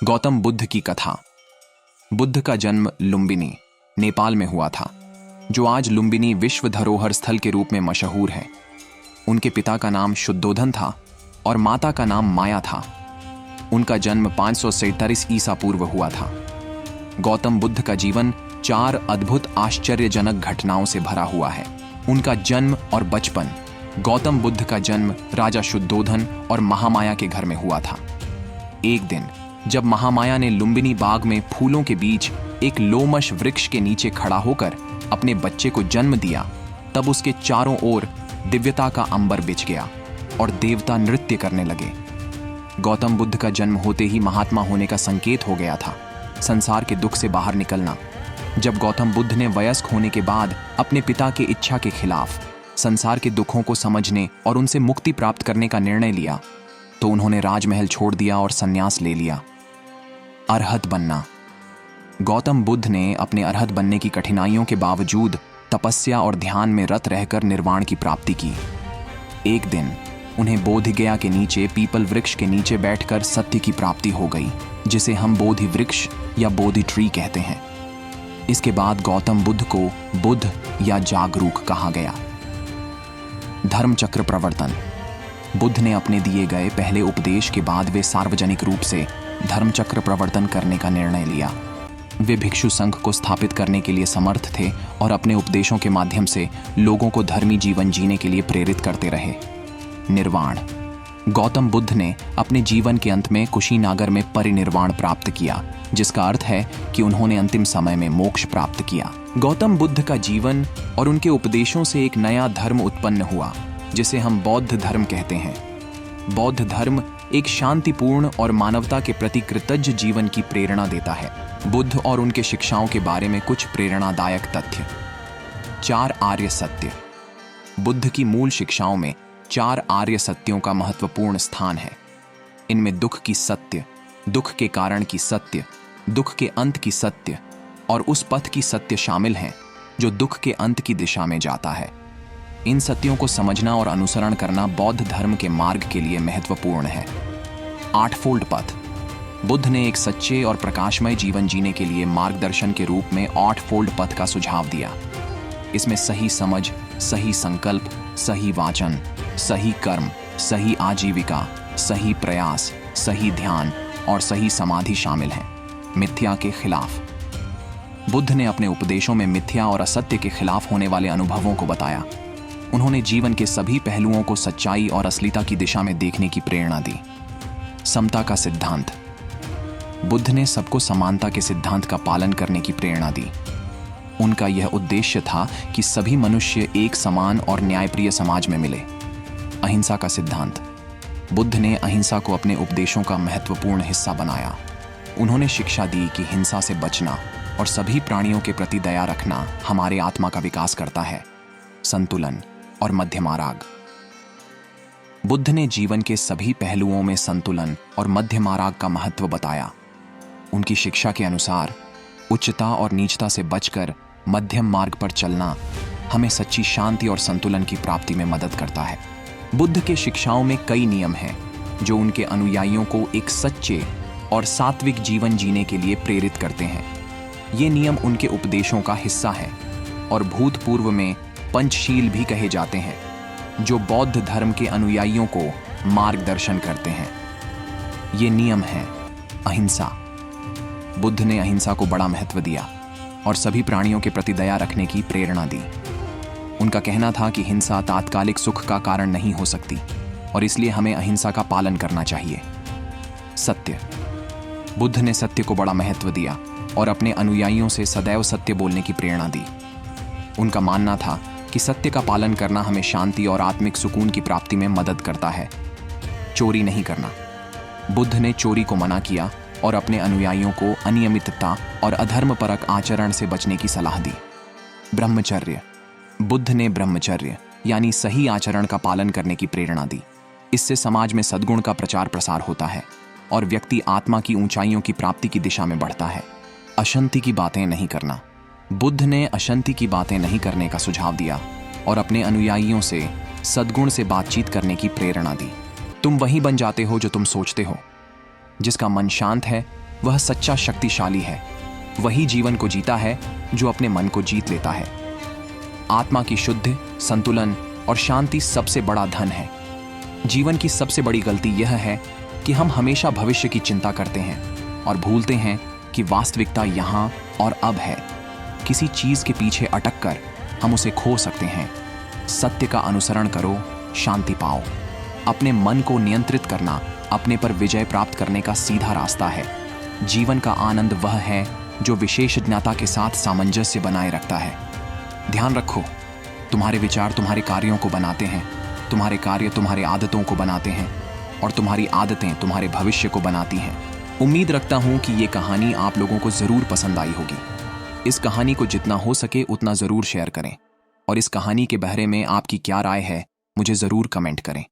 गौतम बुद्ध की कथा। बुद्ध का जन्म लुम्बिनी, नेपाल में हुआ था, जो आज लुम्बिनी विश्व धरोहर स्थल के रूप में मशहूर है। उनके पिता का नाम शुद्धोधन था और माता का नाम माया था। उनका जन्म 547 ईसा पूर्व हुआ था। गौतम बुद्ध का जीवन 4 अद्भुत आश्चर्यजनक घटनाओं से भरा हुआ है। उनका जन्म और बचपन। गौतम बुद्ध का जन्म राजा शुद्धोधन और महामाया के घर में हुआ था। एक दिन जब महामाया ने लुम्बिनी बाग में फूलों के बीच एक लोमश वृक्ष के नीचे खड़ा होकर अपने बच्चे को जन्म दिया, तब उसके चारों ओर दिव्यता का अंबर बिछ गया और देवता नृत्य करने लगे। गौतम बुद्ध का जन्म होते ही महात्मा होने का संकेत हो गया था, संसार के दुख से बाहर निकलना। जब गौतम बुद्ध ने वयस्क होने के बाद अपने पिता की इच्छा के खिलाफ संसार के दुखों को समझने और उनसे मुक्ति प्राप्त करने का निर्णय लिया, तो उन्होंने राजमहल छोड़ दिया और संन्यास ले लिया। अरहत बनना। गौतम बुद्ध ने अपने अरहत बनने की कठिनाइयों के बावजूद तपस्या और ध्यान में रत रहकर निर्वाण की प्राप्ति की। एक दिन उन्हें बोधिगया के नीचे पीपल वृक्ष के नीचे बैठकर सत्य की प्राप्ति हो गई, जिसे हम बोधि वृक्ष या बोधि ट्री कहते हैं। इसके बाद गौतम बुद्ध को बुद्ध या जागरूक कहा गया। धर्मचक्र प्रवर्तन। बुद्ध ने अपने दिए गए पहले उपदेश के बाद वे सार्वजनिक रूप से धर्मचक्र प्रवर्तन करने का निर्णय लिया। वे भिक्षु संघ को स्थापित करने के लिए समर्थ थे और अपने उपदेशों के माध्यम से लोगों को धर्मी जीवन जीने के लिए प्रेरित करते रहे। निर्वाण। गौतम बुद्ध ने अपने जीवन के अंत में कुशीनागर में परिनिर्वाण प्राप्त किया, जिसका अर्थ है कि उन्होंने अंतिम समय में मोक्ष प्राप्त किया। गौतम बुद्ध का जीवन और उनके उपदेशों से एक नया धर्म उत्पन्न हुआ, जिसे हम बौद्ध धर्म कहते हैं। बौद्ध धर्म एक शांतिपूर्ण और मानवता के प्रति कृतज्ञ जीवन की प्रेरणा देता है। बुद्ध और उनके शिक्षाओं के बारे में कुछ प्रेरणादायक तथ्य। 4 आर्य सत्य। बुद्ध की मूल शिक्षाओं में 4 आर्य सत्यों का महत्वपूर्ण स्थान है। इनमें दुख की सत्य, दुख के कारण की सत्य, दुख के अंत की सत्य और उस पथ की सत्य शामिल हैं जो दुख के अंत की दिशा में जाता है। इन सत्यों को समझना और अनुसरण करना बौद्ध धर्म के मार्ग के लिए महत्वपूर्ण है। 8फोल्ड पथ। बुद्ध ने एक सच्चे और प्रकाशमय जीवन जीने के लिए मार्गदर्शन के रूप में 8फोल्ड पथ का सुझाव दिया। इसमें सही समझ, सही संकल्प, सही वाचन, सही कर्म, सही आजीविका, सही प्रयास, सही ध्यान और सही समाधि शामिल हैं। मिथ्या के खिलाफ। बुद्ध ने अपने उपदेशों में मिथ्या और असत्य के खिलाफ होने वाले अनुभवों को बताया। उन्होंने जीवन के सभी पहलुओं को सच्चाई और असलियता की दिशा में देखने की प्रेरणा दी। समता का सिद्धांत। बुद्ध ने सबको समानता के सिद्धांत का पालन करने की प्रेरणा दी। उनका यह उद्देश्य था कि सभी मनुष्य एक समान और न्यायप्रिय समाज में मिले। अहिंसा का सिद्धांत। बुद्ध ने अहिंसा को अपने उपदेशों का महत्वपूर्ण हिस्सा बनाया। उन्होंने शिक्षा दी कि हिंसा से बचना और सभी प्राणियों के प्रति दया रखना हमारे आत्मा का विकास करता है। संतुलन और मध्य मार्ग। बुद्ध ने जीवन के सभी पहलुओं में संतुलन और मध्य मार्ग का महत्व बताया। उनकी शिक्षा के अनुसार उच्चता और नीचता से बचकर मध्यम मार्ग पर चलना हमें सच्ची शांति और संतुलन की प्राप्ति में मदद करता है। बुद्ध के शिक्षाओं में कई नियम हैं जो उनके अनुयायियों को एक सच्चे और सात्विक जीवन जीने के लिए प्रेरित करते हैं। ये नियम उनके उपदेशों का हिस्सा है और भूतपूर्व में पंचशील भी कहे जाते हैं, जो बौद्ध धर्म के अनुयायियों को मार्गदर्शन करते हैं। ये नियम हैं। अहिंसा। बुद्ध ने अहिंसा को बड़ा महत्व दिया और सभी प्राणियों के प्रति दया रखने की प्रेरणा दी। उनका कहना था कि हिंसा तात्कालिक सुख का कारण नहीं हो सकती और इसलिए हमें अहिंसा का पालन करना चाहिए। सत्य। बुद्ध ने सत्य को बड़ा महत्व दिया और अपने अनुयायियों से सदैव सत्य बोलने की प्रेरणा दी। उनका मानना था कि सत्य का पालन करना हमें शांति और आत्मिक सुकून की प्राप्ति में मदद करता है। चोरी नहीं करना। बुद्ध ने चोरी को मना किया और अपने अनुयायियों को अनियमितता और अधर्मपरक आचरण से बचने की सलाह दी। ब्रह्मचर्य। बुद्ध ने ब्रह्मचर्य यानी सही आचरण का पालन करने की प्रेरणा दी। इससे समाज में सद्गुण का प्रचार प्रसार होता है और व्यक्ति आत्मा की ऊंचाइयों की प्राप्ति की दिशा में बढ़ता है। अशांति की बातें नहीं करना। बुद्ध ने अशांति की बातें नहीं करने का सुझाव दिया और अपने अनुयायियों से सद्गुण से बातचीत करने की प्रेरणा दी। तुम वही बन जाते हो जो तुम सोचते हो। जिसका मन शांत है वह सच्चा शक्तिशाली है। वही जीवन को जीता है जो अपने मन को जीत लेता है। आत्मा की शुद्ध, संतुलन और शांति सबसे बड़ा धन है। जीवन की सबसे बड़ी गलती यह है कि हम हमेशा भविष्य की चिंता करते हैं और भूलते हैं कि वास्तविकता यहाँ और अब है। किसी चीज के पीछे अटक कर हम उसे खो सकते हैं। सत्य का अनुसरण करो, शांति पाओ। अपने मन को नियंत्रित करना अपने पर विजय प्राप्त करने का सीधा रास्ता है। जीवन का आनंद वह है जो विशेषज्ञता के साथ सामंजस्य बनाए रखता है। ध्यान रखो, तुम्हारे विचार तुम्हारे कार्यों को बनाते हैं, तुम्हारे कार्य तुम्हारे आदतों को बनाते हैं और तुम्हारी आदतें तुम्हारे भविष्य को बनाती हैं। उम्मीद रखता हूं कि ये कहानी आप लोगों को जरूर पसंद आई होगी। इस कहानी को जितना हो सके उतना जरूर शेयर करें और इस कहानी के बारे में आपकी क्या राय है मुझे जरूर कमेंट करें।